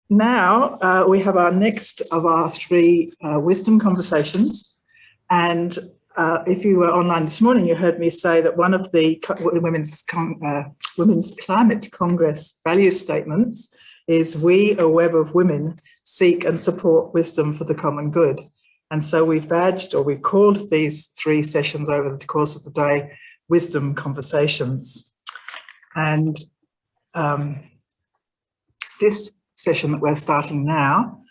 Now we have our next of our three wisdom conversations. And if you were online this morning, you heard me say that one of the Women's Climate Congress value statements is "We, a web of women, seek and support wisdom for the common good." And so we've called these three sessions over the course of the day wisdom conversations. And this session that we're starting now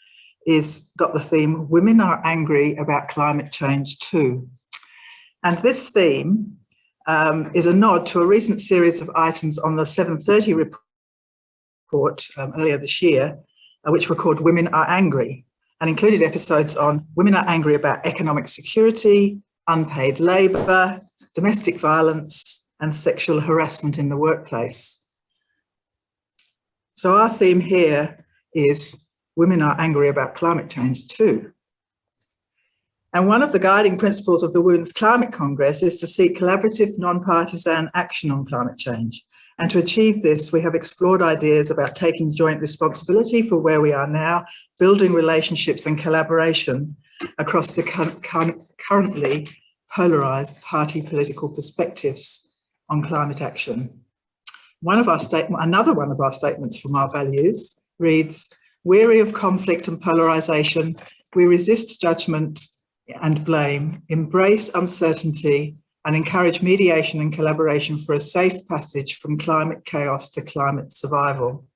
is got the theme "Women are angry about climate change too." And this theme is a nod to a recent series of items on the 7:30 report earlier this year, which were called "Women are Angry," and included episodes on women are angry about economic security, unpaid labour, domestic violence, and sexual harassment in the workplace. So our theme here is women are angry about climate change too. And one of the guiding principles of the Women's Climate Congress is to seek collaborative, nonpartisan action on climate change. And to achieve this, we have explored ideas about taking joint responsibility for where we are now, building relationships and collaboration across the currently polarised party political perspectives on climate action. Another one of our statements from our values reads, "Weary of conflict and polarisation, we resist judgment and blame, embrace uncertainty, and encourage mediation and collaboration for a safe passage from climate chaos to climate survival."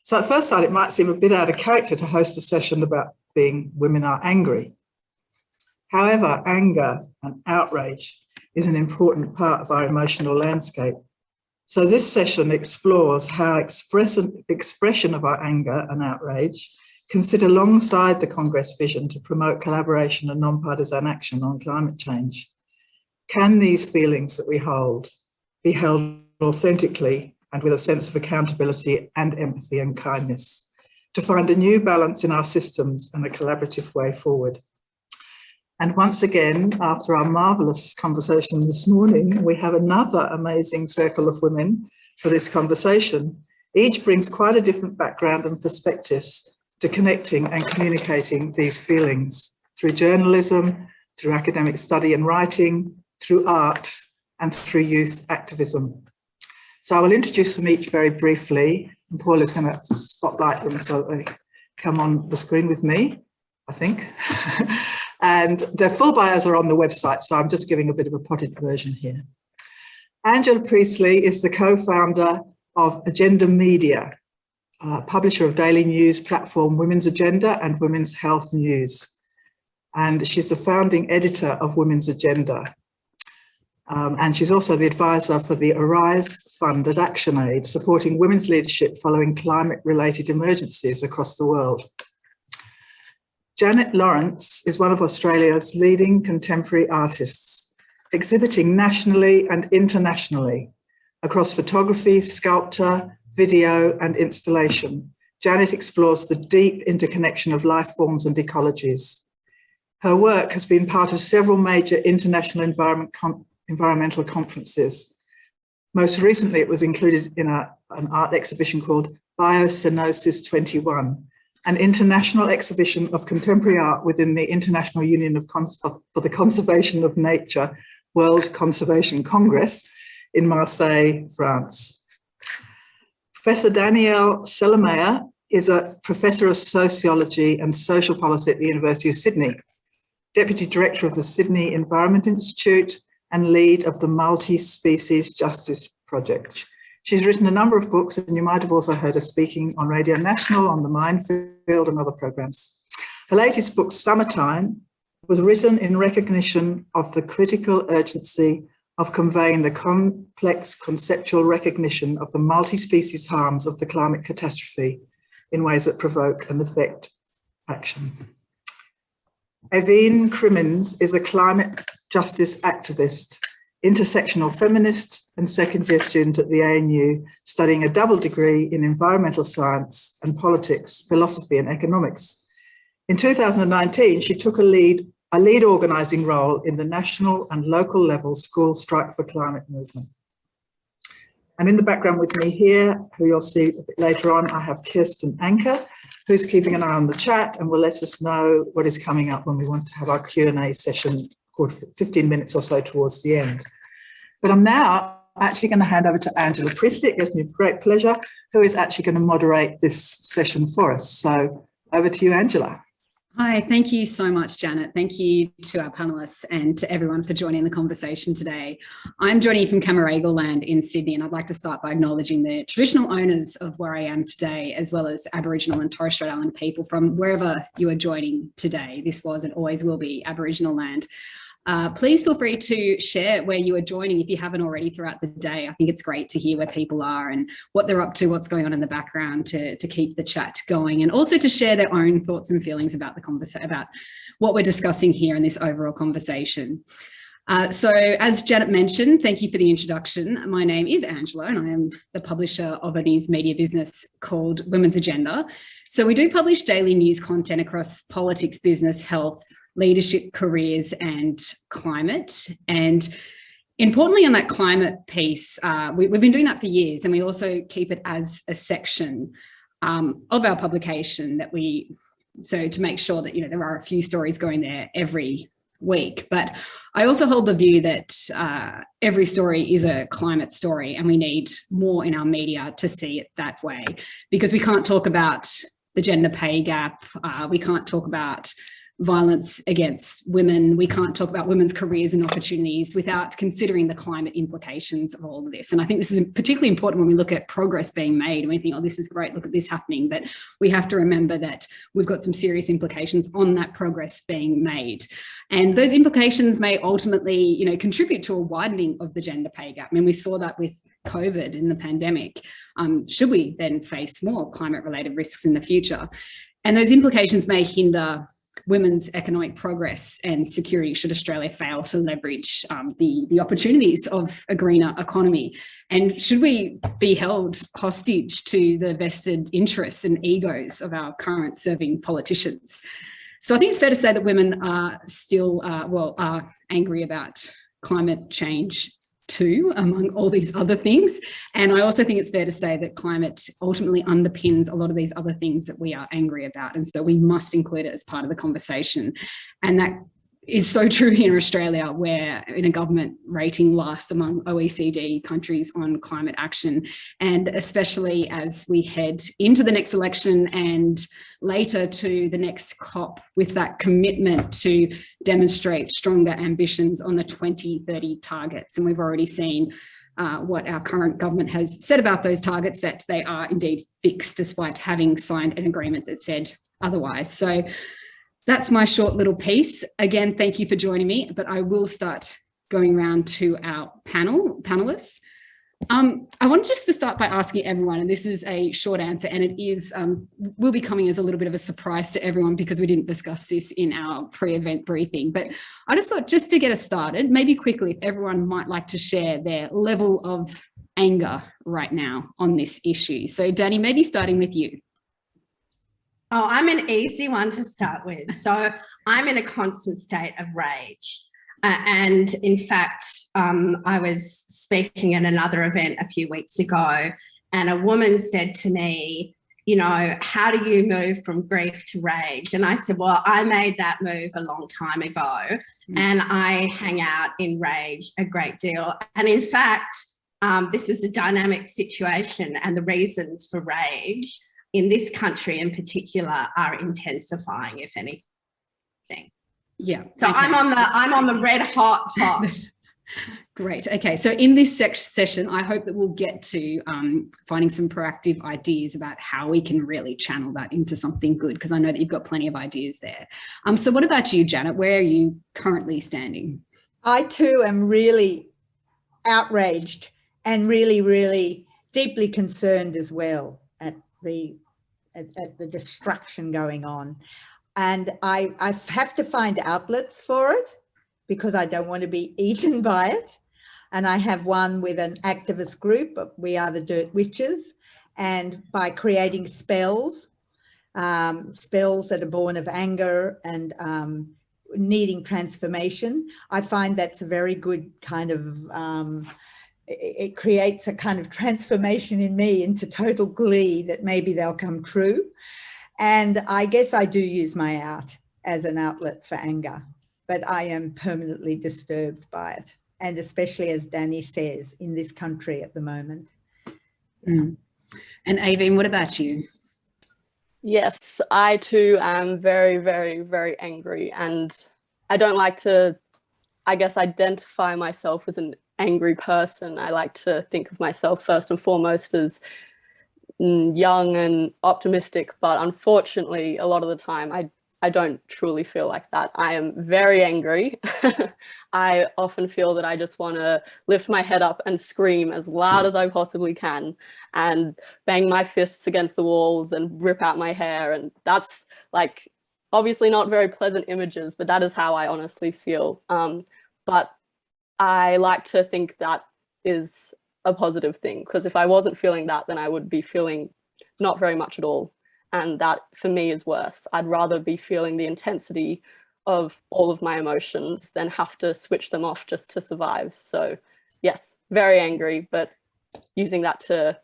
So at first sight, it might seem a bit out of character to host a session about being women are angry. However, anger and outrage is an important part of our emotional landscape. So this session explores how expression of our anger and outrage can sit alongside the Congress vision to promote collaboration and nonpartisan action on climate change. Can these feelings that we hold be held authentically and with a sense of accountability and empathy and kindness to find a new balance in our systems and a collaborative way forward? And once again, after our marvellous conversation this morning, we have another amazing circle of women for this conversation. Each brings quite a different background and perspectives to connecting and communicating these feelings through journalism, through academic study and writing, through art, and through youth activism. So I will introduce them each very briefly, and Paul is going to spotlight them so that they come on the screen with me, I think. And their full bios are on the website, so I'm just giving a bit of a potted version here. Angela Priestley is the co-founder of Agenda Media, publisher of daily news platform Women's Agenda and Women's Health News. And she's the founding editor of Women's Agenda. And she's also the advisor for the Arise Fund at ActionAid, supporting women's leadership following climate-related emergencies across the world. Janet Lawrence is one of Australia's leading contemporary artists, exhibiting nationally and internationally across photography, sculpture, video, and installation. Janet explores the deep interconnection of life forms and ecologies. Her work has been part of several major international environmental conferences. Most recently, it was included in an art exhibition called Biocenosis 21, an international exhibition of contemporary art within the International Union for the Conservation of Nature World Conservation Congress in Marseille, France. Professor Danielle Selamere is a professor of sociology and social policy at the University of Sydney, deputy director of the Sydney Environment Institute, and lead of the Multi-Species Justice Project. She's written a number of books, and you might have also heard her speaking on Radio National, on the Minefield, and other programs. Her latest book, Summertime, was written in recognition of the critical urgency of conveying the complex conceptual recognition of the multi-species harms of the climate catastrophe in ways that provoke and affect action. Evine Crimmins is a climate justice activist, intersectional feminist, and second-year student at the ANU, studying a double degree in environmental science and politics, philosophy and economics. In 2019, she took a lead organising role in the national and local level School Strike for Climate movement. And in the background with me here, who you'll see a bit later on, I have Kirsten Anker, who's keeping an eye on the chat and will let us know what is coming up when we want to have our Q&A session for 15 minutes or so towards the end. But I'm now actually going to hand over to Angela Priestley. It gives me great pleasure, who is actually going to moderate this session for us. So over to you, Angela. Hi, thank you so much, Janet. Thank you to our panellists and to everyone for joining the conversation today. I'm joining you from Camaragal land in Sydney, and I'd like to start by acknowledging the traditional owners of where I am today, as well as Aboriginal and Torres Strait Islander people from wherever you are joining today. This was and always will be Aboriginal land. Please feel free to share where you are joining if you haven't already throughout the day. I think it's great to hear where people are and what they're up to, what's going on in the background to keep the chat going, and also to share their own thoughts and feelings about the conversation, about what we're discussing here in this overall conversation. So as Janet mentioned, thank you for the introduction. My name is Angela and I am the publisher of a news media business called Women's Agenda. So we do publish daily news content across politics, business, health, leadership, careers and climate. And importantly on that climate piece, we've been doing that for years, and we also keep it as a section of our publication so to make sure that, there are a few stories going there every week. But I also hold the view that every story is a climate story, and we need more in our media to see it that way, because we can't talk about the gender pay gap, we can't talk about violence against women, we can't talk about women's careers and opportunities without considering the climate implications of all of this. And I think this is particularly important when we look at progress being made and we think, oh, this is great, look at this happening. But we have to remember that we've got some serious implications on that progress being made. And those implications may ultimately, contribute to a widening of the gender pay gap. I mean, we saw that with COVID in the pandemic. Should we then face more climate-related risks in the future? And those implications may hinder women's economic progress and security should Australia fail to leverage the opportunities of a greener economy. And should we be held hostage to the vested interests and egos of our current serving politicians? So I think it's fair to say that women are still, are angry about climate change too, among all these other things. And I also think it's fair to say that climate ultimately underpins a lot of these other things that we are angry about. And so we must include it as part of the conversation. And that is so true here in Australia, where in a government rating last among OECD countries on climate action, and especially as we head into the next election and later to the next COP with that commitment to demonstrate stronger ambitions on the 2030 targets. And we've already seen what our current government has said about those targets, that they are indeed fixed despite having signed an agreement that said otherwise. So that's my short little piece. Again, thank you for joining me, but I will start going around to our panelists. I wanted just to start by asking everyone, and this is a short answer, and it is will be coming as a little bit of a surprise to everyone because we didn't discuss this in our pre-event briefing. But I just thought, just to get us started, maybe quickly, if everyone might like to share their level of anger right now on this issue. So Danny, maybe starting with you. Oh, I'm an easy one to start with. So I'm in a constant state of rage. And in fact, I was speaking at another event a few weeks ago, and a woman said to me, how do you move from grief to rage? And I said, well, I made that move a long time ago, and I hang out in rage a great deal. And in fact, this is a dynamic situation, and the reasons for rage in this country in particular are intensifying, if anything. Yeah. So okay. I'm on the red hot. Great. Okay. So in this session, I hope that we'll get to finding some proactive ideas about how we can really channel that into something good, because I know that you've got plenty of ideas there. So what about you, Janet? Where are you currently standing? I too am really outraged and really, really deeply concerned as well at the destruction going on. And I have to find outlets for it because I don't want to be eaten by it. And I have one with an activist group, We Are the Dirt Witches, and by creating spells that are born of anger and needing transformation. I find that's a very good kind of, it creates a kind of transformation in me into total glee that maybe they'll come true. And I guess I do use my art as an outlet for anger, but I am permanently disturbed by it. And especially, as Danny says, in this country at the moment. Mm. And Aveen, what about you? Yes, I too am very, very, very angry, and I don't like to, I guess, identify myself as an angry person. I like to think of myself first and foremost as young and optimistic, but unfortunately, a lot of the time, I don't truly feel like that. I am very angry. I often feel that I just want to lift my head up and scream as loud as I possibly can and bang my fists against the walls and rip out my hair. And that's like obviously not very pleasant images, but that is how I honestly feel. But I like to think that is a positive thing, because if I wasn't feeling that, then I would be feeling not very much at all. And that for me is worse. I'd rather be feeling the intensity of all of my emotions than have to switch them off just to survive. So yes, very angry, but using that to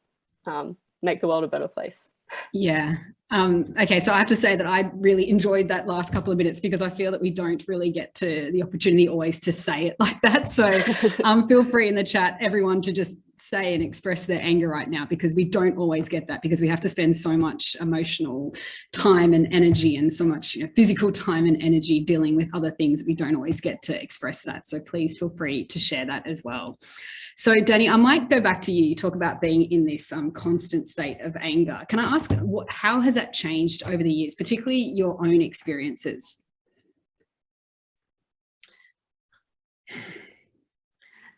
make the world a better place. Yeah. Okay, so I have to say that I really enjoyed that last couple of minutes, because I feel that we don't really get to the opportunity always to say it like that. So feel free in the chat, everyone, to just say and express their anger right now, because we don't always get that, because we have to spend so much emotional time and energy and so much physical time and energy dealing with other things that we don't always get to express that. So please feel free to share that as well. So Danny, I might go back to you. You talk about being in this constant state of anger. Can I ask, how has that changed over the years, particularly your own experiences?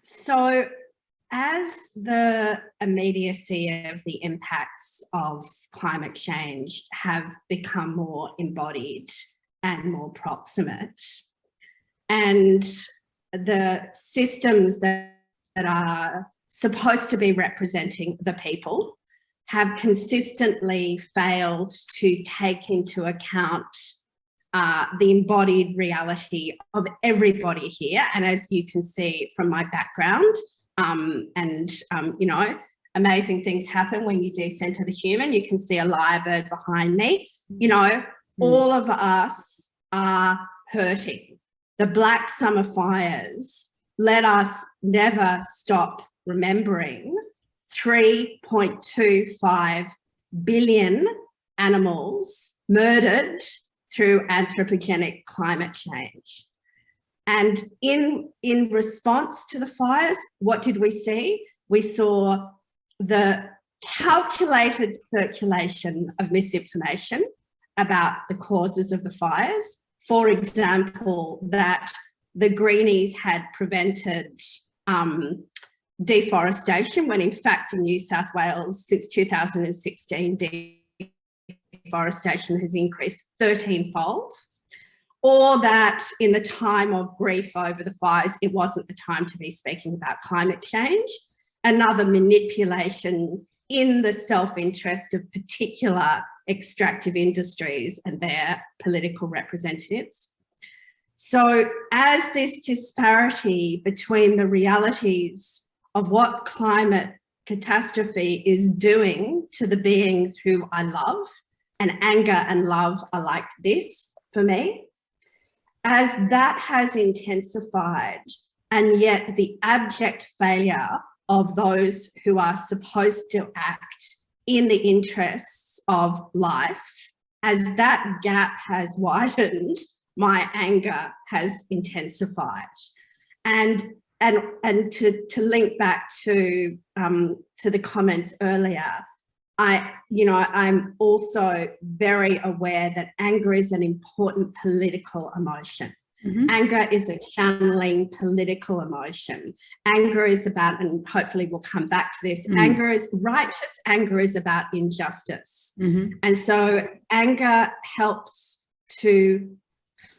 So as the immediacy of the impacts of climate change have become more embodied and more proximate, and the systems that are supposed to be representing the people have consistently failed to take into account the embodied reality of everybody here. And as you can see from my background, amazing things happen when you decenter the human. You can see a lyrebird behind me. All of us are hurting. The Black Summer fires let us never stop remembering 3.25 billion animals murdered through anthropogenic climate change. And in response to the fires, what did we see? We saw the calculated circulation of misinformation about the causes of the fires. For example, that the Greenies had prevented deforestation, when in fact in New South Wales since 2016 deforestation has increased 13-fold, or that in the time of grief over the fires it wasn't the time to be speaking about climate change. Another manipulation in the self-interest of particular extractive industries and their political representatives. So as this disparity between the realities of what climate catastrophe is doing to the beings who I love, and anger and love are like this for me, as that has intensified, and yet the abject failure of those who are supposed to act in the interests of life, as that gap has widened, my anger has intensified. And to link back to the comments earlier, I'm also very aware that anger is an important political emotion. Mm-hmm. Anger is a channeling political emotion. Anger is about, and hopefully we'll come back to this, righteous anger is about injustice. Mm-hmm. And so anger helps to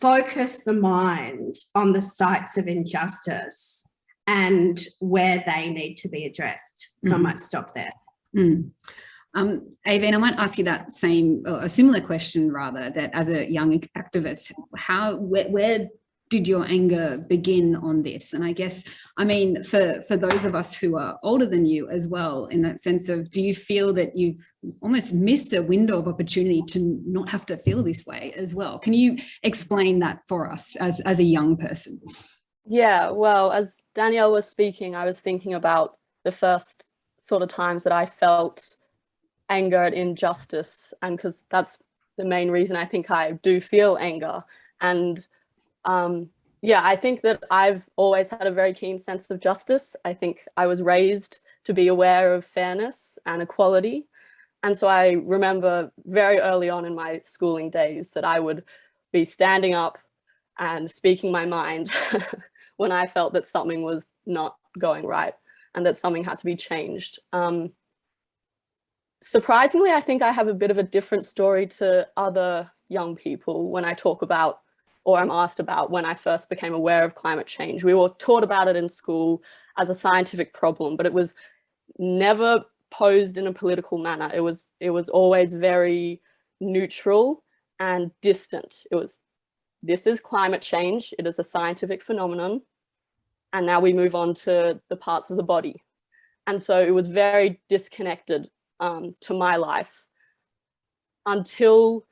focus the mind on the sites of injustice and where they need to be addressed. So I might stop there. Mm. Aveen, I might ask you that same, or a similar question rather, that as a young activist, did your anger begin on this? And I guess, I mean, for those of us who are older than you as well, in that sense of, do you feel that you've almost missed a window of opportunity to not have to feel this way as well? Can you explain that for us as a young person? Yeah, well, as Danielle was speaking, I was thinking about the first sort of times that I felt anger at injustice, and because that's the main reason I think I do feel anger. And yeah, I think that I've always had a very keen sense of justice. I think I was raised to be aware of fairness and equality. And so I remember very early on in my schooling days that I would be standing up and speaking my mind when I felt that something was not going right and that something had to be changed. Surprisingly, I think I have a bit of a different story to other young people when I talk about, or I'm asked about, when I first became aware of climate change. We were taught about it in school as a scientific problem, but it was never posed in a political manner. It was always very neutral and distant. It was, this is climate change. It is a scientific phenomenon. And now we move on to the parts of the body. And so it was very disconnected to my life until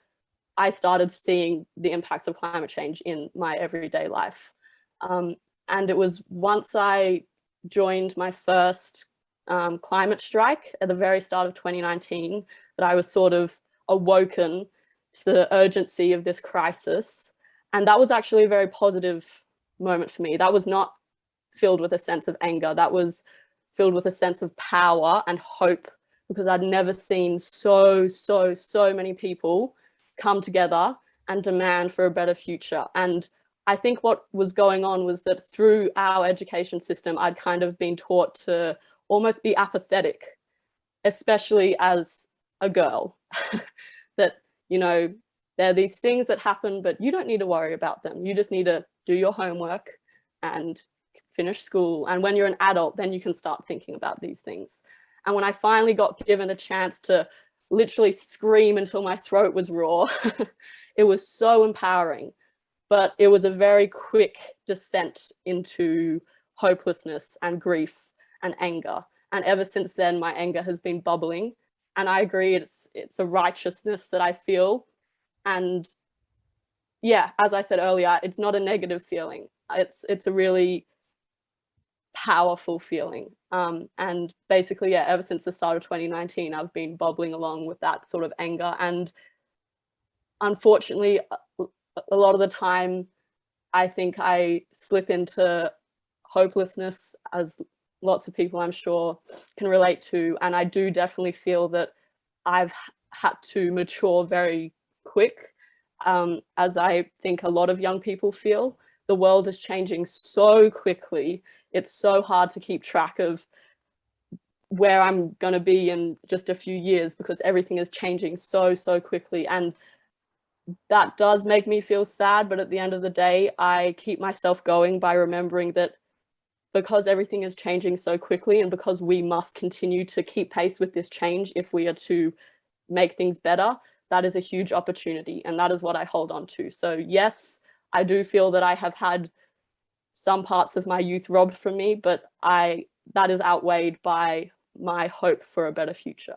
I started seeing the impacts of climate change in my everyday life. And it was once I joined my first climate strike at the very start of 2019 that I was sort of awoken to the urgency of this crisis. And that was actually a very positive moment for me. That was not filled with a sense of anger. That was filled with a sense of power and hope, because I'd never seen so many people come together and demand for a better future. And I think what was going on was that through our education system, I'd kind of been taught to almost be apathetic, especially as a girl, that, you know, there are these things that happen, but you don't need to worry about them. You just need to do your homework and finish school. And when you're an adult, then you can start thinking about these things. And when I finally got given a chance to literally scream until my throat was raw, it was so empowering. But it was a very quick descent into hopelessness and grief and anger. And ever since then, my anger has been bubbling. And I agree, it's a righteousness that I feel. And yeah, as I said earlier, it's not a negative feeling. It's a really powerful feeling. And basically, yeah, ever since the start of 2019, I've been bubbling along with that sort of anger. And unfortunately, a lot of the time, I think I slip into hopelessness, as lots of people I'm sure can relate to. And I do definitely feel that I've had to mature very quick, as I think a lot of young people feel. The world is changing so quickly. It's so hard to keep track of where I'm going to be in just a few years, because everything is changing so quickly. And that does make me feel sad. But at the end of the day, I keep myself going by remembering that because everything is changing so quickly, and because we must continue to keep pace with this change if we are to make things better, that is a huge opportunity. And that is what I hold on to. So yes, I do feel that I have had some parts of my youth robbed from me, but that is outweighed by my hope for a better future.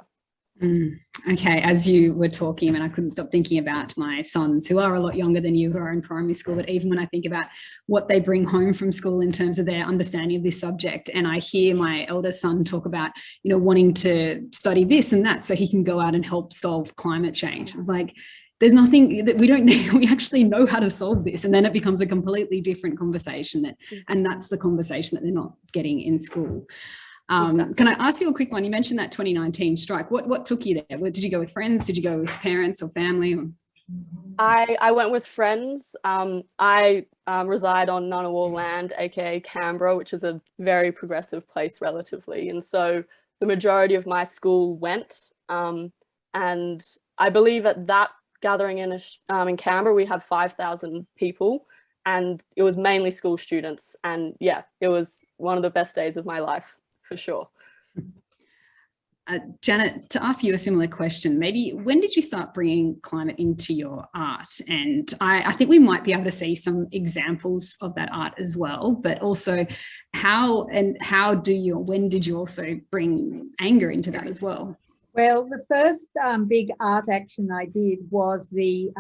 Okay, as you were talking, and I couldn't stop thinking about my sons, who are a lot younger than you, who are in primary school, but even when I think about what they bring home from school in terms of their understanding of this subject, and I hear my eldest son talk about, you know, wanting to study this and that so he can go out and help solve climate change. I was like, there's nothing that we don't need. We actually know how to solve this. And then it becomes a completely different conversation, and that's the conversation that they're not getting in school. Exactly. Can I ask you a quick one? You mentioned that 2019 strike. What took you there? Did you go with friends? Did you go with parents or family? I went with friends. I reside on Ngunnawal land, aka Canberra, which is a very progressive place relatively. And so the majority of my school went. And I believe at that gathering in Canberra, we had 5,000 people, and it was mainly school students. And yeah, it was one of the best days of my life, for sure. Janet, to ask you a similar question, maybe when did you start bringing climate into your art? And I think we might be able to see some examples of that art as well, but also when did you also bring anger into that as well? Well, the first big art action I did was in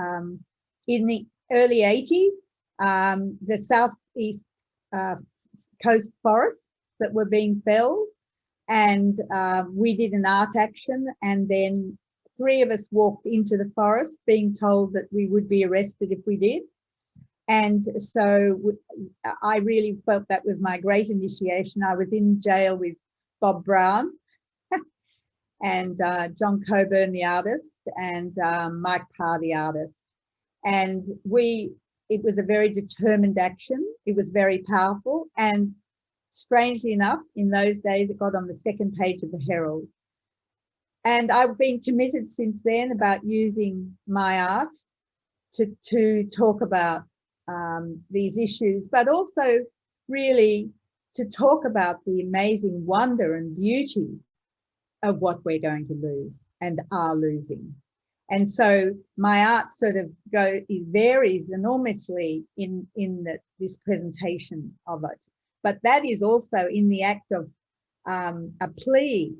the early 80s, the southeast coast forests that were being felled. And we did an art action, and then 3 of us walked into the forest being told that we would be arrested if we did. And so I really felt that was my great initiation. I was in jail with Bob Brown and John Coburn, the artist, and Mike Parr, the artist. And it was a very determined action. It was very powerful. And strangely enough, in those days, it got on the second page of the Herald. And I've been committed since then about using my art to talk about these issues, but also really to talk about the amazing wonder and beauty of what we're going to lose and are losing. And so my art sort of varies enormously in this presentation of it. But that is also in the act of a plea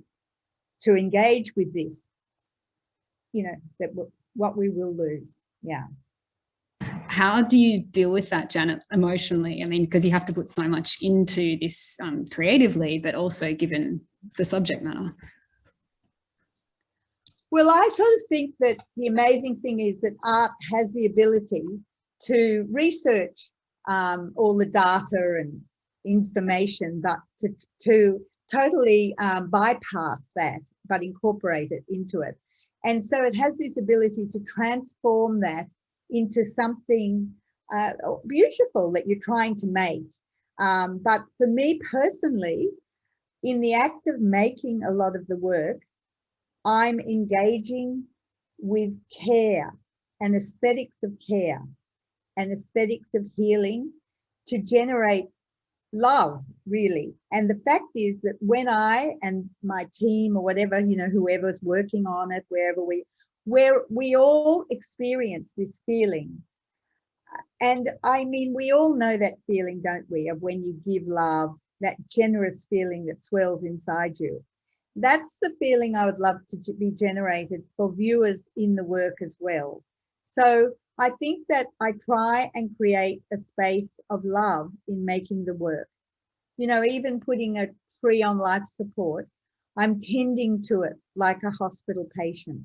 to engage with this, that what we will lose. Yeah. How do you deal with that, Janet, emotionally? I mean, because you have to put so much into this creatively, but also given the subject matter. Well, I sort of think that the amazing thing is that art has the ability to research all the data and information, but to totally bypass that, but incorporate it into it. And so it has this ability to transform that into something beautiful that you're trying to make. But for me personally, in the act of making a lot of the work, I'm engaging with care and aesthetics of care and aesthetics of healing to generate love, really. And the fact is that when I and my team or whatever, whoever's working on it, where we all experience this feeling. And I mean, we all know that feeling, don't we, of when you give love, that generous feeling that swells inside you. That's the feeling I would love to be generated for viewers in the work as well. So I think that I try and create a space of love in making the work. Even putting a tree on life support, I'm tending to it like a hospital patient.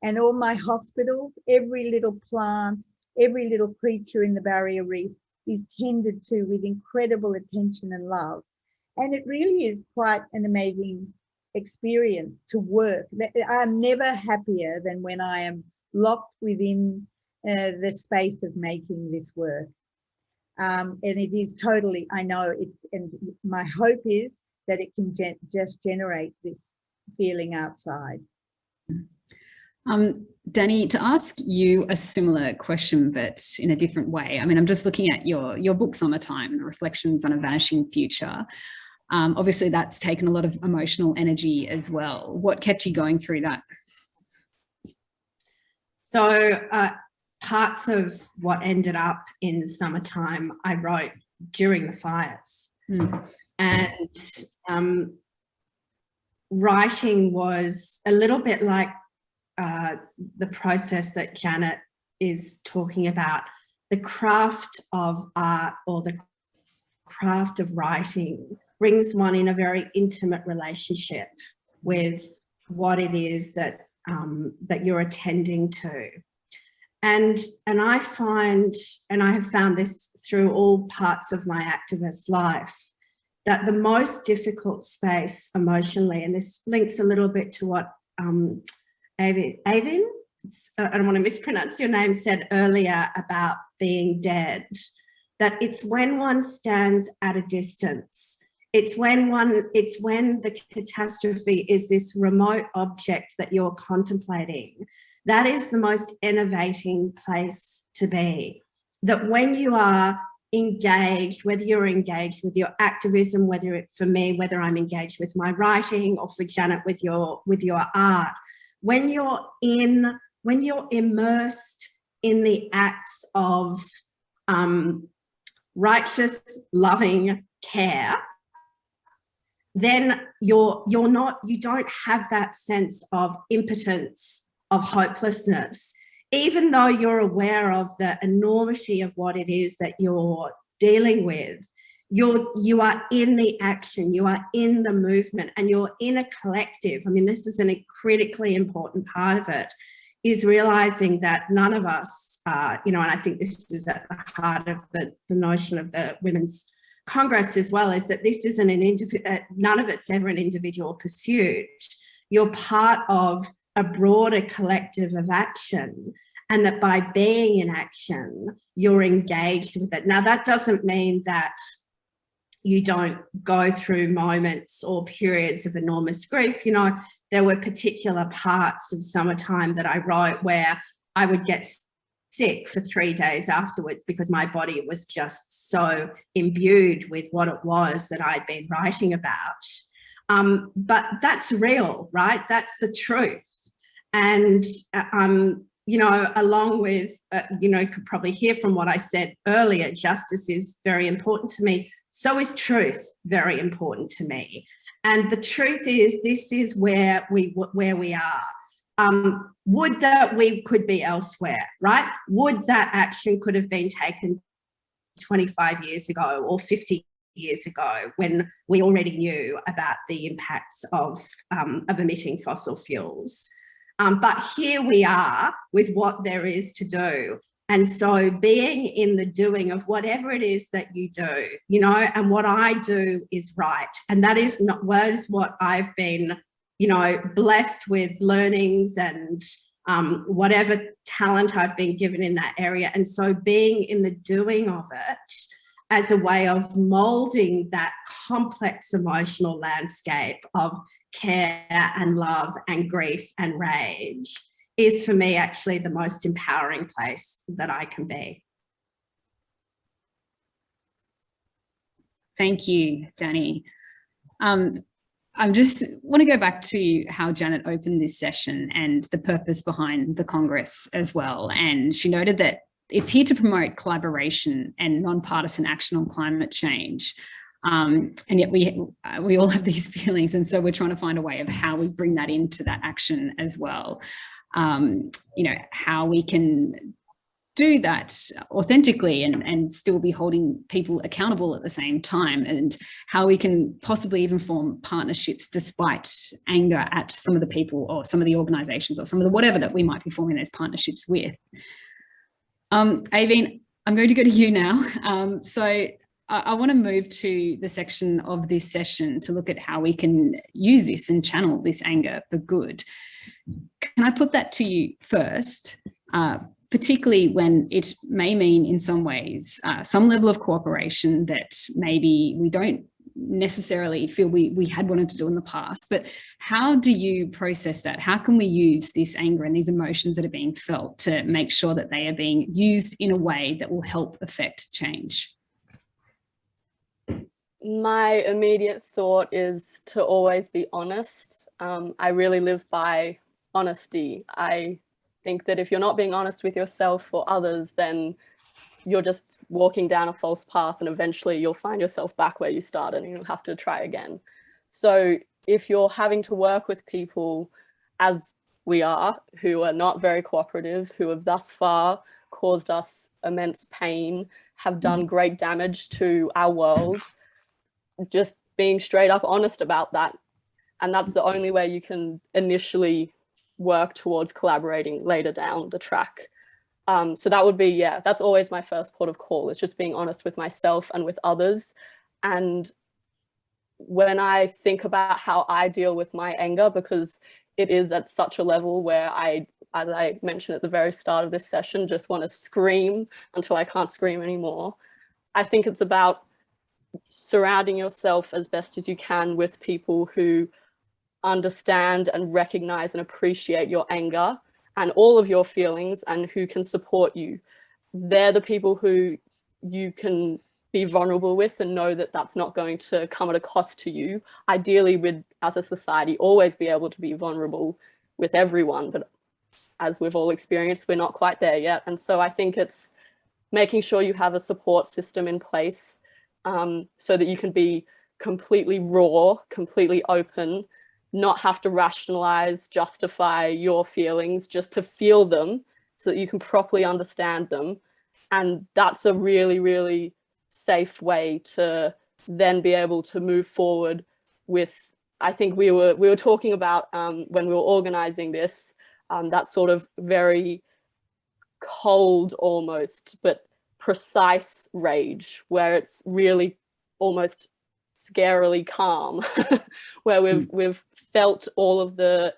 And all my hospitals, every little plant, every little creature in the barrier reef is tended to with incredible attention and love. And it really is quite an amazing experience to work. I'm never happier than when I am locked within the space of making this work. And it is totally, I know it, and my hope is that it can just generate this feeling outside. Danny, to ask you a similar question, but in a different way. I mean, I'm just looking at your book, Summertime, Reflections on a Vanishing Future. Obviously, that's taken a lot of emotional energy as well. What kept you going through that? So parts of what ended up in Summertime, I wrote during the fires. And writing was a little bit like the process that Janet is talking about. The craft of art or the craft of writing brings one in a very intimate relationship with what it is that that you're attending to. And I find, and I have found this through all parts of my activist life, that the most difficult space emotionally, and this links a little bit to what Avin, I don't want to mispronounce your name, said earlier about being dead, that it's when one stands at a distance. It's when the catastrophe is this remote object that you're contemplating. That is the most innovating place to be. That when you are engaged, whether you're engaged with your activism, whether it's for me, whether I'm engaged with my writing, or for Janet with your art, when you're immersed in the acts of righteous, loving care, then you don't have that sense of impotence, of hopelessness, even though you're aware of the enormity of what it is that you're dealing with. You are in the action, you are in the movement, and you're in a collective. I mean, this is a critically important part of it, is realizing that none of us, and I think this is at the heart of the notion of the Women's Congress as well, is that this isn't none of it's ever an individual pursuit. You're part of a broader collective of action, and that by being in action, you're engaged with it. Now, that doesn't mean that you don't go through moments or periods of enormous grief. There were particular parts of Summertime that I wrote where I would get sick for 3 days afterwards because my body was just so imbued with what it was that I'd been writing about. But that's real, right? That's the truth. And, along with, could probably hear from what I said earlier, justice is very important to me. So is truth very important to me. And the truth is, this is where we are. Would that we could be elsewhere, right? Would that action could have been taken 25 years ago or 50 years ago, when we already knew about the impacts of emitting fossil fuels? But here we are with what there is to do. And so being in the doing of whatever it is that you do, and what I do is right. And that is what I've been, blessed with learnings and whatever talent I've been given in that area. And so being in the doing of it as a way of molding that complex emotional landscape of care and love and grief and rage is, for me, actually the most empowering place that I can be. Thank you, Dani. I just want to go back to how Janet opened this session and the purpose behind the Congress as well. And she noted that it's here to promote collaboration and nonpartisan action on climate change. And yet we all have these feelings. And so we're trying to find a way of how we bring that into that action as well. How we can do that authentically and still be holding people accountable at the same time, and how we can possibly even form partnerships despite anger at some of the people or some of the organizations or some of the whatever that we might be forming those partnerships with. Aveen, I'm going to go to you now. So I want to move to the section of this session to look at how we can use this and channel this anger for good. Can I put that to you first, particularly when it may mean in some ways some level of cooperation that maybe we don't necessarily feel we had wanted to do in the past, but how do you process that? How can we use this anger and these emotions that are being felt to make sure that they are being used in a way that will help affect change? My immediate thought is to always be honest. I really live by honesty. I think that if you're not being honest with yourself or others, then you're just walking down a false path, and eventually you'll find yourself back where you started and you'll have to try again. So if you're having to work with people, as we are, who are not very cooperative, who have thus far caused us immense pain, have done great damage to our world, just being straight up honest about that. And that's the only way you can initially work towards collaborating later down the track. So that would be, that's always my first port of call. It's just being honest with myself and with others. And when I think about how I deal with my anger, because it is at such a level where as I mentioned at the very start of this session, just want to scream until I can't scream anymore. I think it's about surrounding yourself as best as you can with people who understand and recognize and appreciate your anger and all of your feelings and who can support you. They're the people who you can be vulnerable with and know that that's not going to come at a cost to you. Ideally, we'd, as a society, always be able to be vulnerable with everyone, but as we've all experienced, we're not quite there yet. And so I think it's making sure you have a support system in place so that you can be completely raw, completely open, not have to rationalize, justify your feelings, just to feel them so that you can properly understand them. And that's a really, really safe way to then be able to move forward with, I think we were talking about when we were organizing this, that sort of very cold almost, but precise rage, where it's really almost scarily calm, where we've felt all of the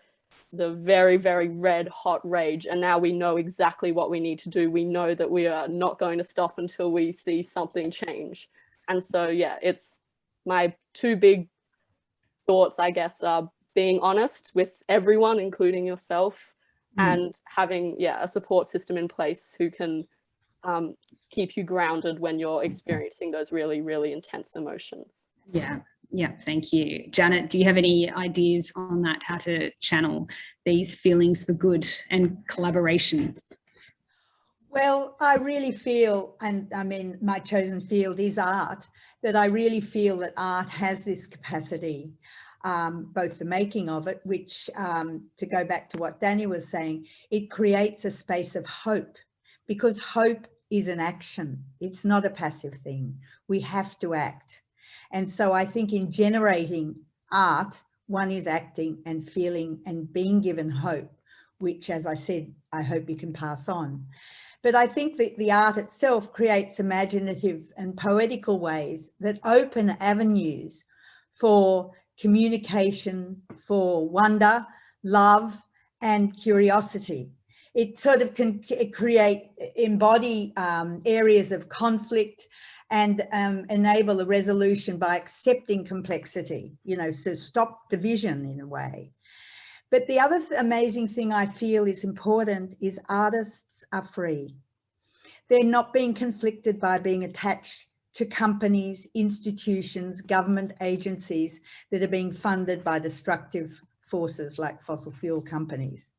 very, very red hot rage, and now we know exactly what we need to do. We know that we are not going to stop until we see something change. And so yeah, it's my two big thoughts, I guess, are being honest with everyone, including yourself, and having a support system in place who can keep you grounded when you're experiencing those really, really intense emotions. Yeah, thank you. Janet, do you have any ideas on that, how to channel these feelings for good and collaboration? Well, I really feel, and I mean, my chosen field is art, that I really feel that art has this capacity, both the making of it, which, to go back to what Danielle was saying, it creates a space of hope, because hope is an action. It's not a passive thing. We have to act. And so I think in generating art, one is acting and feeling and being given hope, which, as I said, I hope you can pass on. But I think that the art itself creates imaginative and poetical ways that open avenues for communication, for wonder, love, and curiosity. It sort of can embody areas of conflict and enable a resolution by accepting complexity, so stop division in a way. But the other amazing thing I feel is important is artists are free. They're not being conflicted by being attached to companies, institutions, government agencies that are being funded by destructive forces like fossil fuel companies.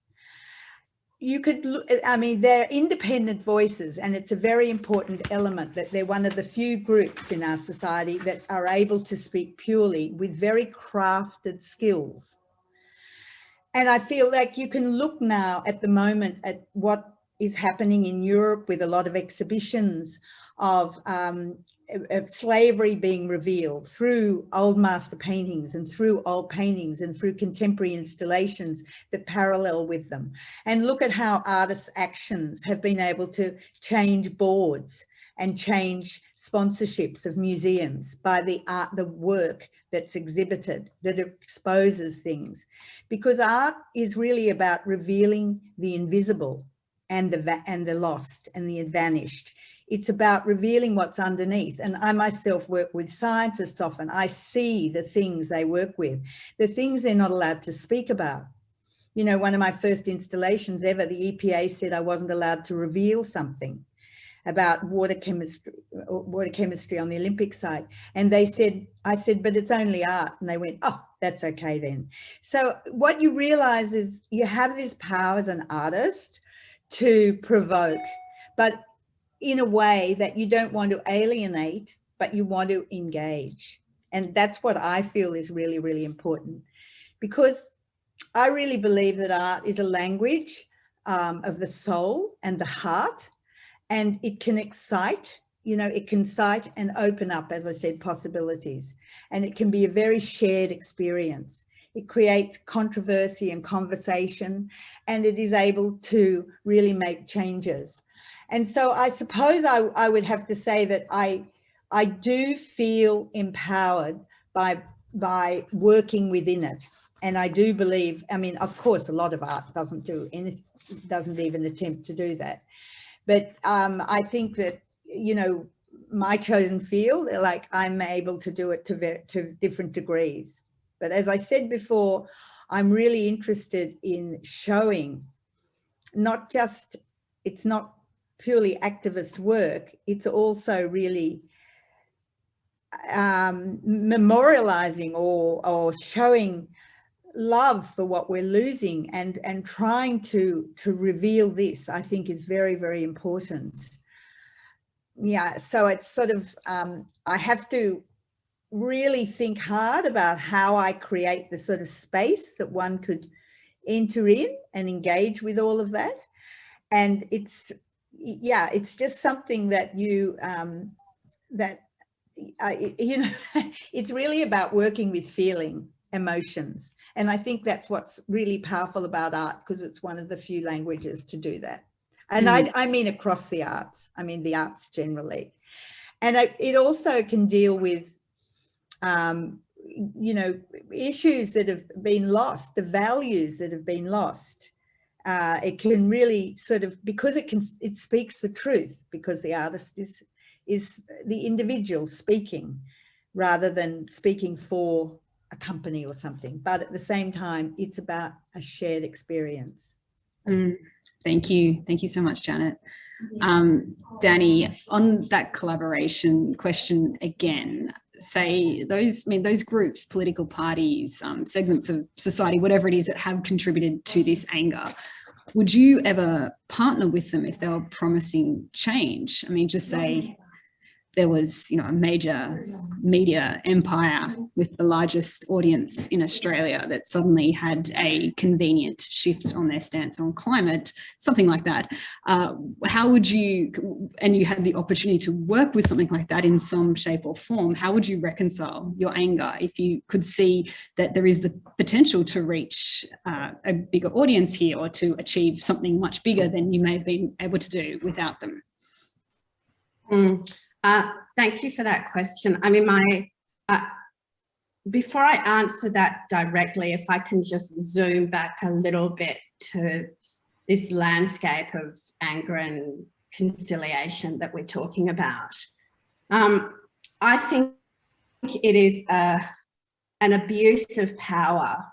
You could look, I mean, they're independent voices, and it's a very important element that they're one of the few groups in our society that are able to speak purely with very crafted skills. And I feel like you can look now at the moment at what is happening in Europe with a lot of exhibitions of slavery being revealed through old master paintings and through old paintings and through contemporary installations that parallel with them. And look at how artists' actions have been able to change boards and change sponsorships of museums by the work that's exhibited, that exposes things. Because art is really about revealing the invisible and the lost and the vanished. It's about revealing what's underneath. And I myself work with scientists often. I see the things they work with, the things they're not allowed to speak about. One of my first installations ever, the EPA said I wasn't allowed to reveal something about water chemistry on the Olympic side. And I said, but it's only art. And they went, oh, that's okay then. So what you realize is you have this power as an artist to provoke, but in a way that you don't want to alienate, but you want to engage. And that's what I feel is really, really important, because I really believe that art is a language of the soul and the heart, and it can excite, it can cite and open up, as I said, possibilities. And it can be a very shared experience. It creates controversy and conversation, and it is able to really make changes. And so I suppose I would have to say that I do feel empowered by working within it. And I do believe, I mean, of course, a lot of art doesn't even attempt to do that. But I think that, my chosen field, like I'm able to do it to different degrees. But as I said before, I'm really interested in showing it's not purely activist work, it's also really memorializing or showing love for what we're losing and trying to reveal this, I think, is very, very important. Yeah, so it's sort of, I have to really think hard about how I create the sort of space that one could enter in and engage with all of that. And it's, yeah, it's just something that you, you know, it's really about working with feeling, emotions. And I think that's what's really powerful about art, because it's one of the few languages to do that. And I mean across the arts, I mean the arts generally. And it also can deal with, you know, issues that have been lost, the values that have been lost. It can really sort of, because it speaks the truth, because the artist is the individual speaking rather than speaking for a company or something. But at the same time, it's about a shared experience. Thank you. Thank you so much, Janet. Danny, on that collaboration question again, say those groups, political parties, segments of society, whatever it is that have contributed to this anger, would you ever partner with them if they were promising change? I mean, just say there was, you know, a major media empire with the largest audience in Australia that suddenly had a convenient shift on their stance on climate, something like that. How would you, and you had the opportunity to work with something like that in some shape or form, how would you reconcile your anger if you could see that there is the potential to reach a bigger audience here, or to achieve something much bigger than you may have been able to do without them? Thank you for that question. I mean, before I answer that directly, if I can just zoom back a little bit to this landscape of anger and conciliation that we're talking about. I think it is an abuse of power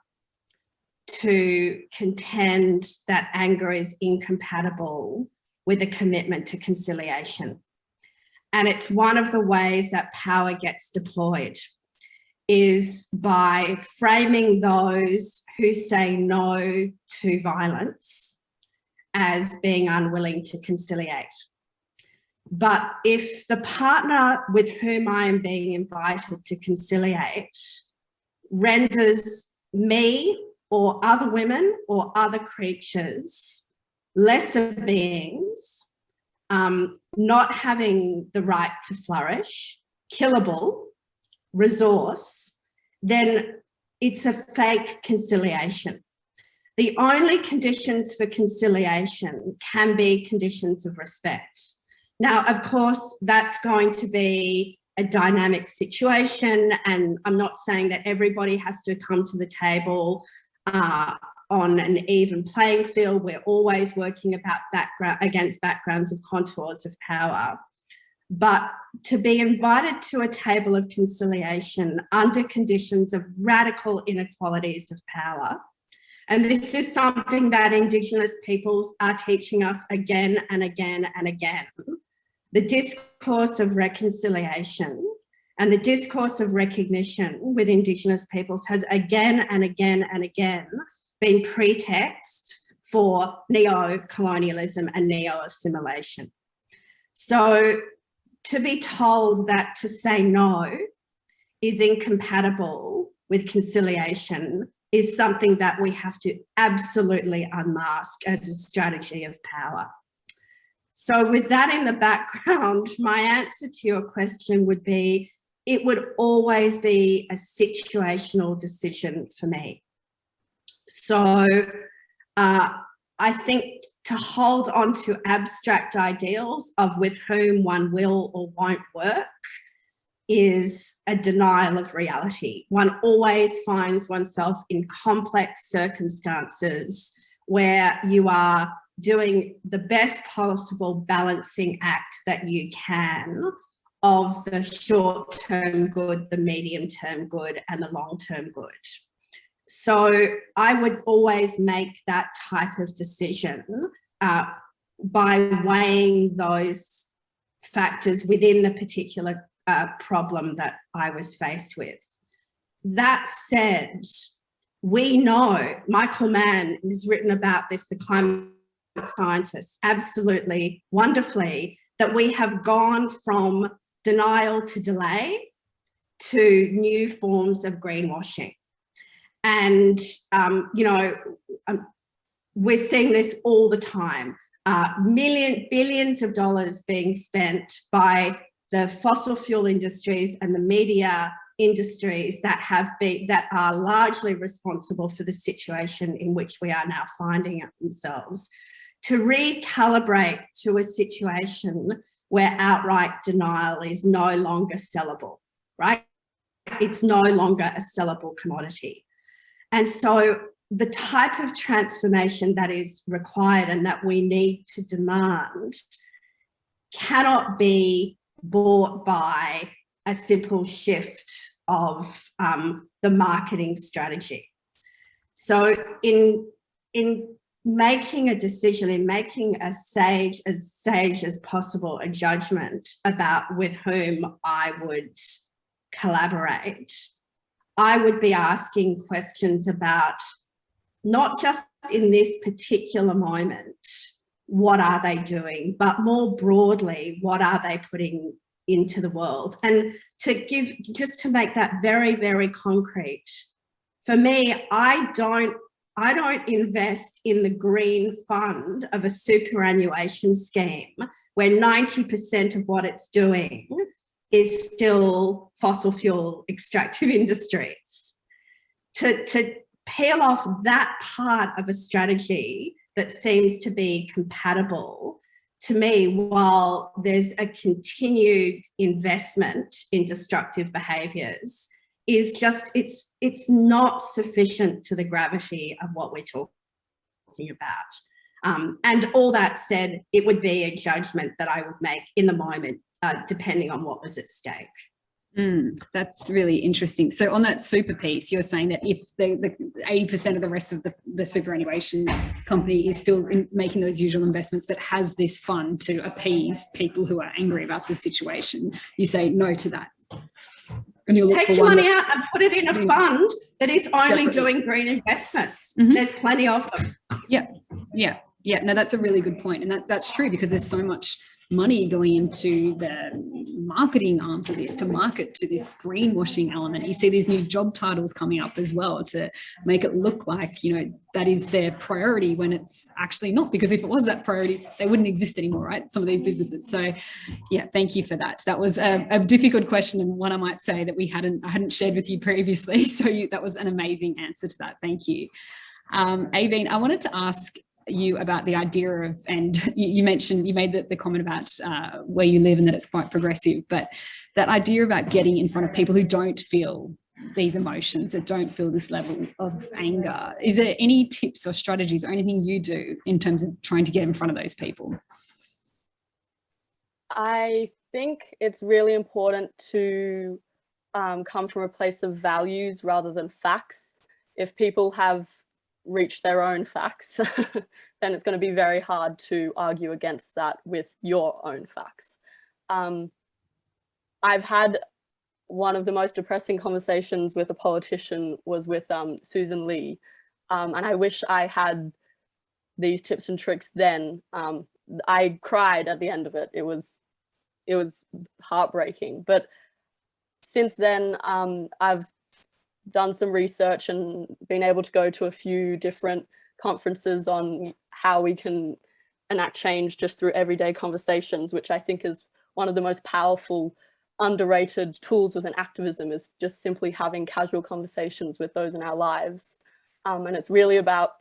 to contend that anger is incompatible with a commitment to conciliation. And it's one of the ways that power gets deployed, is by framing those who say no to violence as being unwilling to conciliate. But if the partner with whom I am being invited to conciliate renders me or other women or other creatures lesser beings, not having the right to flourish, killable resource, then it's a fake conciliation. The only conditions for conciliation can be conditions of respect. Now, of course, that's going to be a dynamic situation, and I'm not saying that everybody has to come to the table on an even playing field. We're always working against backgrounds of contours of power. But to be invited to a table of conciliation under conditions of radical inequalities of power, and this is something that Indigenous peoples are teaching us again and again and again, the discourse of reconciliation and the discourse of recognition with Indigenous peoples has again and again and again been pretext for neo-colonialism and neo-assimilation. So to be told that to say no is incompatible with conciliation is something that we have to absolutely unmask as a strategy of power. So with that in the background, my answer to your question would be, it would always be a situational decision for me. So I think to hold on to abstract ideals of with whom one will or won't work is a denial of reality. One always finds oneself in complex circumstances where you are doing the best possible balancing act that you can of the short-term good, the medium-term good, and the long-term good. So I would always make that type of decision by weighing those factors within the particular problem that I was faced with. That said, we know, Michael Mann has written about this, the climate scientist, absolutely wonderfully, that we have gone from denial to delay to new forms of greenwashing. And, we're seeing this all the time. Billions of dollars being spent by the fossil fuel industries and the media industries that are largely responsible for the situation in which we are now finding themselves, to recalibrate to a situation where outright denial is no longer sellable, right? It's no longer a sellable commodity. And so the type of transformation that is required and that we need to demand cannot be bought by a simple shift of the marketing strategy. So in making a decision, in making as sage as possible a judgment about with whom I would collaborate, I would be asking questions about not just in this particular moment, what are they doing, but more broadly, what are they putting into the world? And just to make that very, very concrete, for me, I don't invest in the green fund of a superannuation scheme where 90% of what it's doing is still fossil fuel extractive industries. To peel off that part of a strategy that seems to be compatible, to me, while there's a continued investment in destructive behaviours, is just, it's not sufficient to the gravity of what we're talking about. And all that said, it would be a judgment that I would make in the moment, depending on what was at stake. That's really interesting. So on that super piece, you're saying that if the 80% of the rest of the superannuation company is still making those usual investments, but has this fund to appease people who are angry about the situation, you say no to that. And you'll take your money out and put it in a fund that is only doing green investments. There's plenty of them. Yeah. No, that's a really good point. And that's true, because there's so much money going into the marketing arms of this to market to this greenwashing element. You see these new job titles coming up as well to make it look like, that is their priority when it's actually not, because if it was that priority, they wouldn't exist anymore, right? Some of these businesses. So yeah, thank you for that. That was a difficult question, and one I might say that I hadn't shared with you previously. So that was an amazing answer to that. Thank you. Aveen, I wanted to ask you about the idea of, and you made the comment about where you live and that it's quite progressive, but that idea about getting in front of people who don't feel these emotions, that don't feel this level of anger. Is there any tips or strategies or anything you do in terms of trying to get in front of those people? I think it's really important to come from a place of values rather than facts. If people have reach their own facts, then it's going to be very hard to argue against that with your own facts. I've had one of the most depressing conversations with a politician was with Susan Lee, and I wish I had these tips and tricks then. I cried at the end of it. It was heartbreaking, but since then I've done some research and been able to go to a few different conferences on how we can enact change just through everyday conversations, which I think is one of the most powerful, underrated tools within activism, is just simply having casual conversations with those in our lives. And it's really about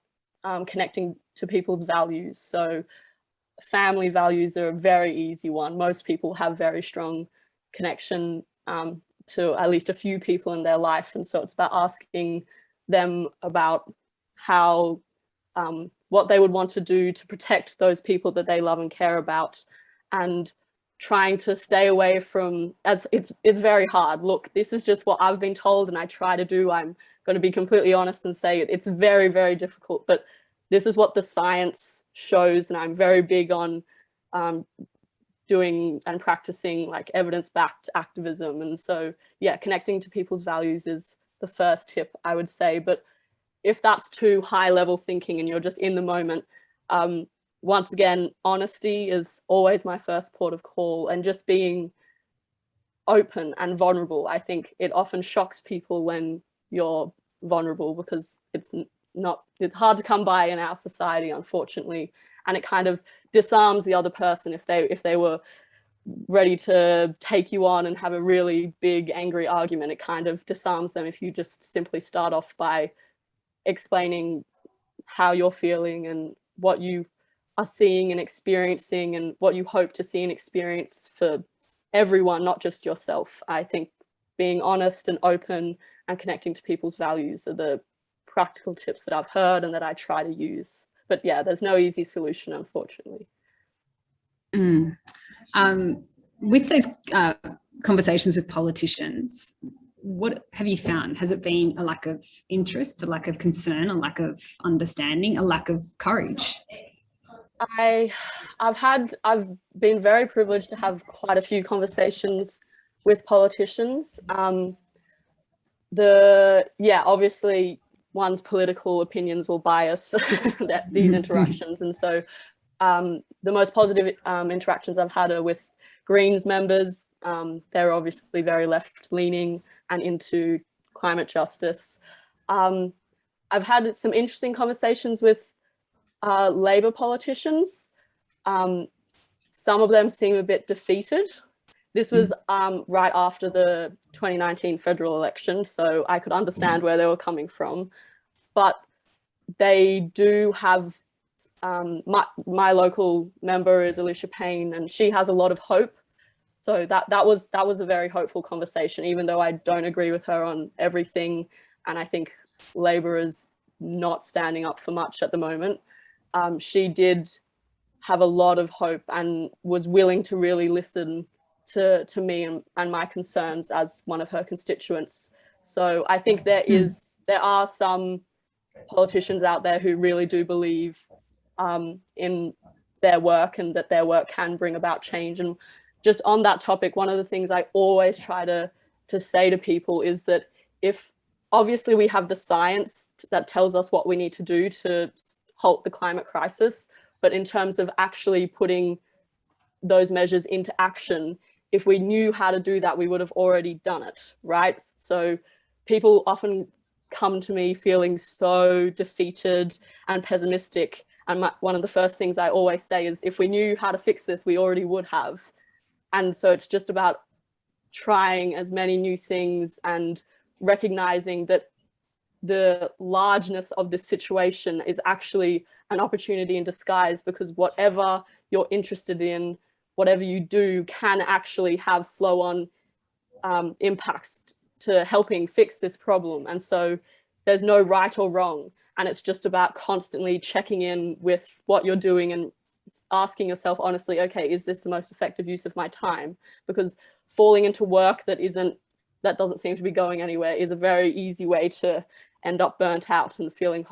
connecting to people's values. So family values are a very easy one. Most people have very strong connection to at least a few people in their life. And so it's about asking them about how, what they would want to do to protect those people that they love and care about, and trying to stay away from, as it's very hard. Look, this is just what I've been told and I try to do. I'm going to be completely honest and say it's very, very difficult, but this is what the science shows, and I'm very big on doing and practicing like evidence-backed activism. And so, yeah, connecting to people's values is the first tip, I would say. But if that's too high level thinking and you're just in the moment, once again, honesty is always my first port of call, and just being open and vulnerable. I think it often shocks people when you're vulnerable, because it's hard to come by in our society, unfortunately, and it kind of disarms the other person if they were ready to take you on and have a really big angry argument. It kind of disarms them if you just simply start off by explaining how you're feeling and what you are seeing and experiencing and what you hope to see and experience for everyone, not just yourself. I think being honest and open and connecting to people's values are the practical tips that I've heard and that I try to use. But yeah, there's no easy solution, unfortunately. With those conversations with politicians, what have you found? Has it been a lack of interest, a lack of concern, a lack of understanding, a lack of courage? I've been very privileged to have quite a few conversations with politicians. Obviously one's political opinions will bias these interactions, and so the most positive interactions I've had are with Greens members. They're obviously very left-leaning and into climate justice. I've had some interesting conversations with Labor politicians. Some of them seem a bit defeated. This was right after the 2019 federal election, so I could understand where they were coming from. But they do have, my local member is Alicia Heath, and she has a lot of hope. So that was a very hopeful conversation, even though I don't agree with her on everything, and I think Labor is not standing up for much at the moment. She did have a lot of hope and was willing to really listen to me and my concerns as one of her constituents. So I think there are some politicians out there who really do believe in their work and that their work can bring about change. And just on that topic, one of the things I always try to say to people is that if obviously we have the science that tells us what we need to do to halt the climate crisis, but in terms of actually putting those measures into action, if we knew how to do that, we would have already done it, right? So people often come to me feeling so defeated and pessimistic. And one of the first things I always say is, if we knew how to fix this, we already would have. And so it's just about trying as many new things and recognizing that the largeness of this situation is actually an opportunity in disguise, because whatever you're interested in, whatever you do, can actually have flow-on impacts to helping fix this problem. And so there's no right or wrong. And it's just about constantly checking in with what you're doing and asking yourself honestly, okay, is this the most effective use of my time? Because falling into work that doesn't seem to be going anywhere is a very easy way to end up burnt out and feeling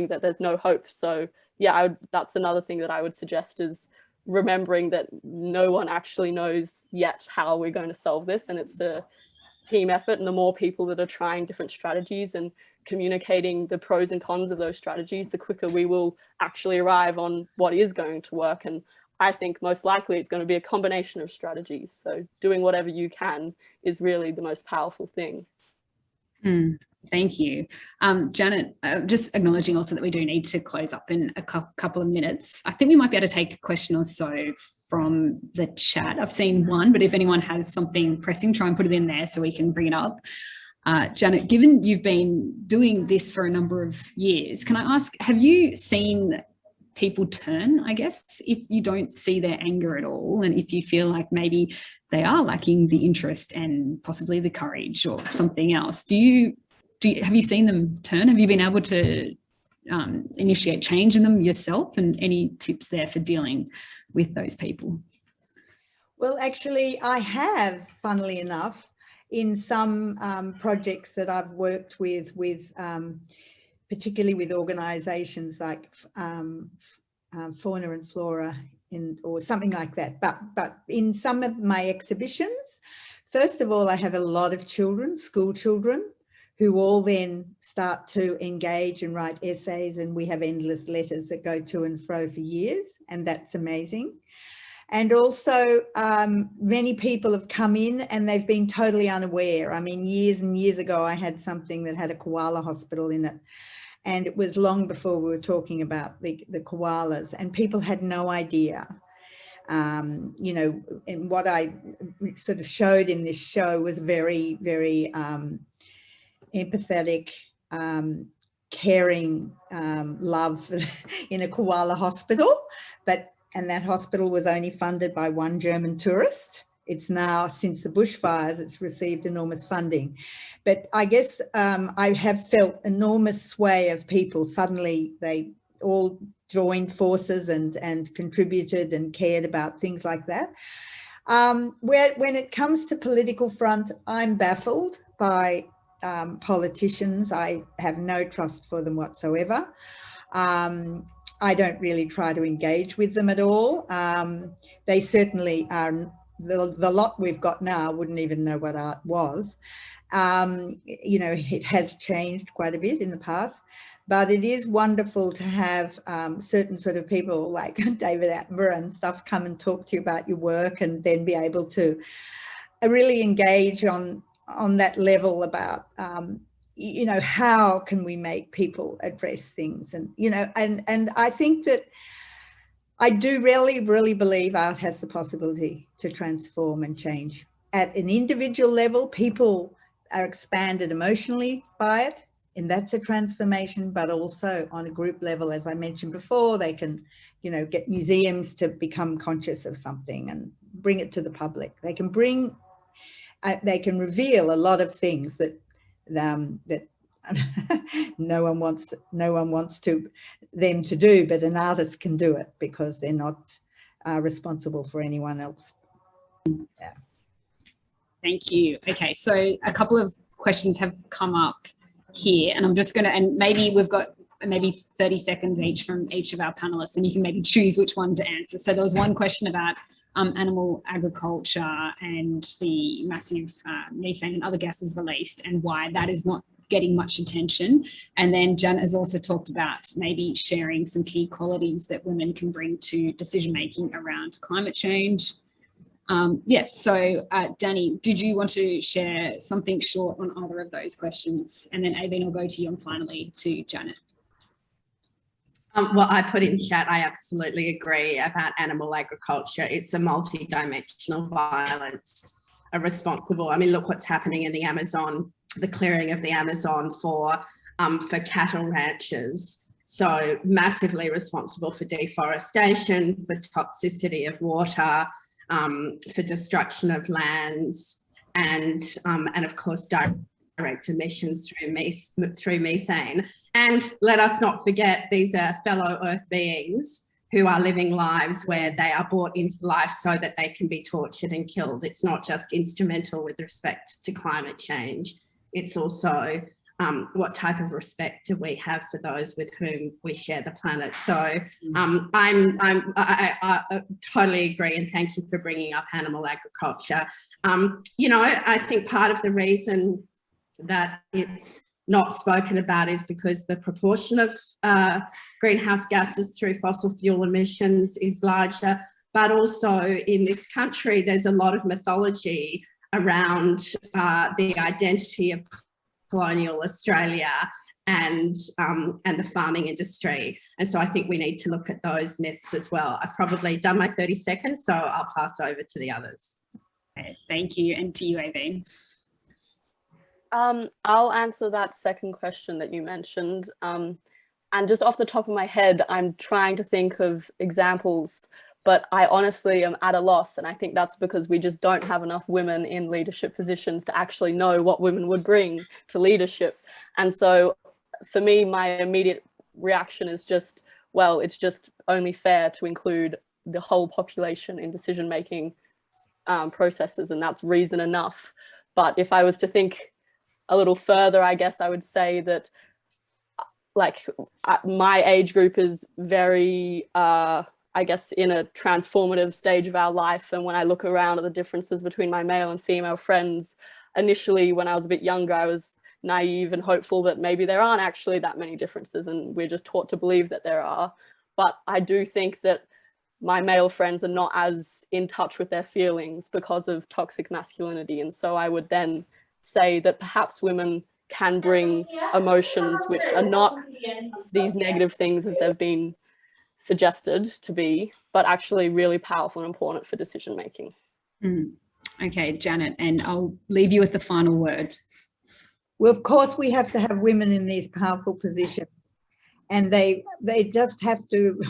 that there's no hope. So yeah, that's another thing that I would suggest, is remembering that no one actually knows yet how we're going to solve this, and it's a team effort. And the more people that are trying different strategies and communicating the pros and cons of those strategies, the quicker we will actually arrive on what is going to work. And I think most likely it's going to be a combination of strategies. So doing whatever you can is really the most powerful thing. Thank you. Janet, just acknowledging also that we do need to close up in a couple of minutes. I think we might be able to take a question or so from the chat. I've seen one, but if anyone has something pressing, try and put it in there so we can bring it up. Janet, given you've been doing this for a number of years, can I ask, have you seen people turn, I guess, if you don't see their anger at all, and if you feel like maybe they are lacking the interest and possibly the courage or something else? Have you seen them turn? Have you been able to initiate change in them yourself, and any tips there for dealing with those people? Well, actually, I have, funnily enough, in some projects that I've worked with particularly with organisations like Fauna and Flora or something like that. But in some of my exhibitions, first of all, I have a lot of children, school children, who all then start to engage and write essays, and we have endless letters that go to and fro for years, and that's amazing. And also many people have come in and they've been totally unaware. I mean, years and years ago, I had something that had a koala hospital in it, and it was long before we were talking about the koalas, and people had no idea. You know, and what I sort of showed in this show was very, very empathetic, caring love in a koala hospital, and that hospital was only funded by one German tourist. It's now, since the bushfires, it's received enormous funding. But I guess I have felt enormous sway of people. Suddenly they all joined forces and contributed and cared about things like that. When it comes to political front, I'm baffled by politicians. I have no trust for them whatsoever. I don't really try to engage with them at all. They certainly are, the lot we've got now wouldn't even know what art was. You know, it has changed quite a bit in the past, but it is wonderful to have certain sort of people like David Attenborough and stuff come and talk to you about your work, and then be able to really engage on that level about you know, how can we make people address things, and you know, and I think that I do really believe art has the possibility to transform and change. At an individual level, people are expanded emotionally by it, and that's a transformation, but also on a group level, as I mentioned before, they can, you know, get museums to become conscious of something and bring it to the public. They can bring, they can reveal a lot of things that that no one wants them to do, but an artist can do it because they're not responsible for anyone else. Yeah. Thank you. Okay, so a couple of questions have come up here, and I'm just going to, and maybe we've got maybe 30 seconds each from each of our panelists, and you can maybe choose which one to answer. So there was one question about animal agriculture and the massive methane and other gases released, and why that is not getting much attention. And then Janet has also talked about maybe sharing some key qualities that women can bring to decision making around climate change. Yeah, so Danny, did you want to share something short on either of those questions? And then Aveen, I'll go to you, and finally to Janet. Well, I put in chat, I absolutely agree about animal agriculture. It's a multi-dimensional violence, responsible. I mean, look what's happening in the Amazon, the clearing of the Amazon for cattle ranches. So massively responsible for deforestation, for toxicity of water, for destruction of lands, and of course direct emissions through methane. And let us not forget, these are fellow Earth beings who are living lives where they are brought into life so that they can be tortured and killed. It's not just instrumental with respect to climate change. It's also what type of respect do we have for those with whom we share the planet. So I totally agree, and thank you for bringing up animal agriculture. You know, I think part of the reason that it's not spoken about is because the proportion of greenhouse gases through fossil fuel emissions is larger, but also in this country there's a lot of mythology around the identity of colonial Australia and the farming industry. And so I think we need to look at those myths as well. I've probably done my 30 seconds, so I'll pass over to the others. Okay, thank you, and to you, Aveen. I'll answer that second question that you mentioned. And just off the top of my head, I'm trying to think of examples, but I honestly am at a loss. And I think that's because we just don't have enough women in leadership positions to actually know what women would bring to leadership. And so for me, my immediate reaction is just, well, it's just only fair to include the whole population in decision-making processes, and that's reason enough. But if I was to think a little further, I guess I would say that like my age group is very, I guess, in a transformative stage of our life. And when I look around at the differences between my male and female friends, initially when I was a bit younger, I was naive and hopeful that maybe there aren't actually that many differences, and we're just taught to believe that there are. But I do think that my male friends are not as in touch with their feelings because of toxic masculinity. And so I would then say that perhaps women can bring emotions which are not these negative things as they've been suggested to be, but actually really powerful and important for decision making. Okay, Janet, and I'll leave you with the final word. Well, of course, we have to have women in these powerful positions, and they just have to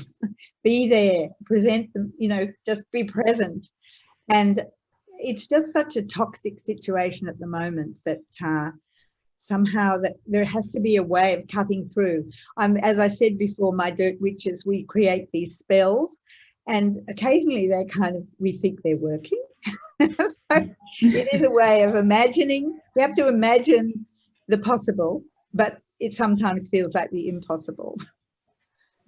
be there, present them, you know, just be present. And it's just such a toxic situation at the moment that somehow that there has to be a way of cutting through. As I said before, my dirt witches, we create these spells, and occasionally they we think they're working. So it is a way of imagining. We have to imagine the possible, but it sometimes feels like the impossible.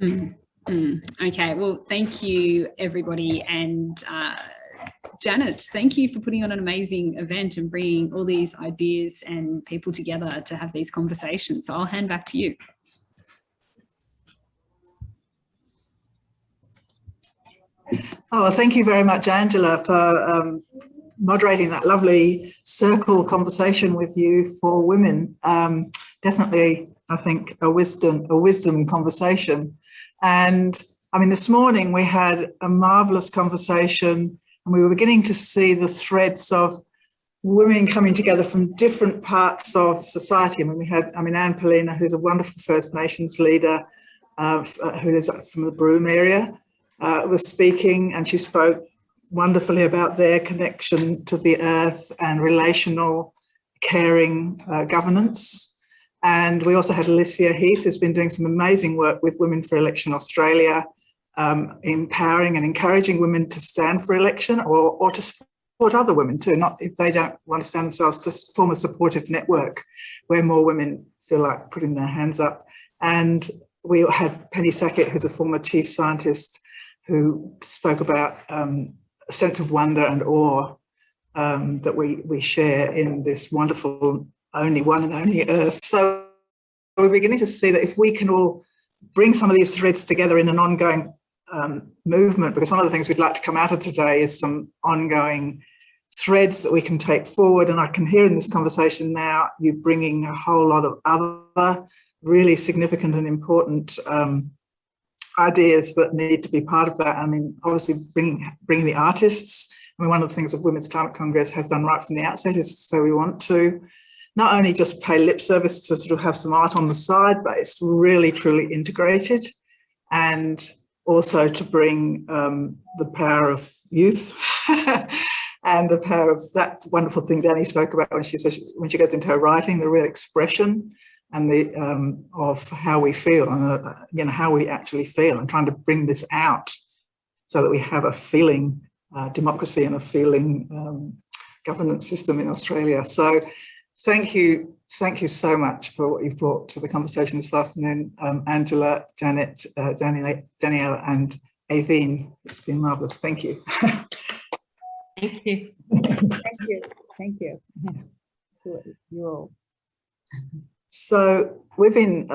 Okay, well, thank you, everybody. And Janet, thank you for putting on an amazing event and bringing all these ideas and people together to have these conversations. So I'll hand back to you. Oh, thank you very much, Angela, for moderating that lovely circle conversation with you for women. Definitely, I think, a wisdom conversation. And I mean, this morning we had a marvelous conversation, and we were beginning to see the threads of women coming together from different parts of society. I mean, we had, Anne Paulina, who's a wonderful First Nations leader, who is from the Broome area, was speaking, and she spoke wonderfully about their connection to the earth and relational, caring governance. And we also had Alicia Heath, who's been doing some amazing work with Women for Election Australia, empowering and encouraging women to stand for election or to support other women too, not if they don't want to stand themselves, to form a supportive network where more women feel like putting their hands up. And we had Penny Sackett, who's a former chief scientist, who spoke about a sense of wonder and awe that we share in this wonderful only one and only earth. So we're beginning to see that if we can all bring some of these threads together in an ongoing movement, because one of the things we'd like to come out of today is some ongoing threads that we can take forward. And I can hear in this conversation now you bringing a whole lot of other really significant and important ideas that need to be part of that. I mean, obviously bringing the artists. I mean, one of the things that Women's Climate Congress has done right from the outset is to say we want to not only just pay lip service to sort of have some art on the side, but it's really, truly integrated, and also to bring the power of youth and the power of that wonderful thing Danny spoke about when she says, when she goes into her writing, the real expression and the of how we feel and how we actually feel, and trying to bring this out so that we have a feeling democracy and a feeling governance system in Australia. So thank you so much for what you've brought to the conversation this afternoon, Angela, Janet, Danielle and Aveen. It's been marvellous. Thank you. Thank you. Thank you. You're all. So we've been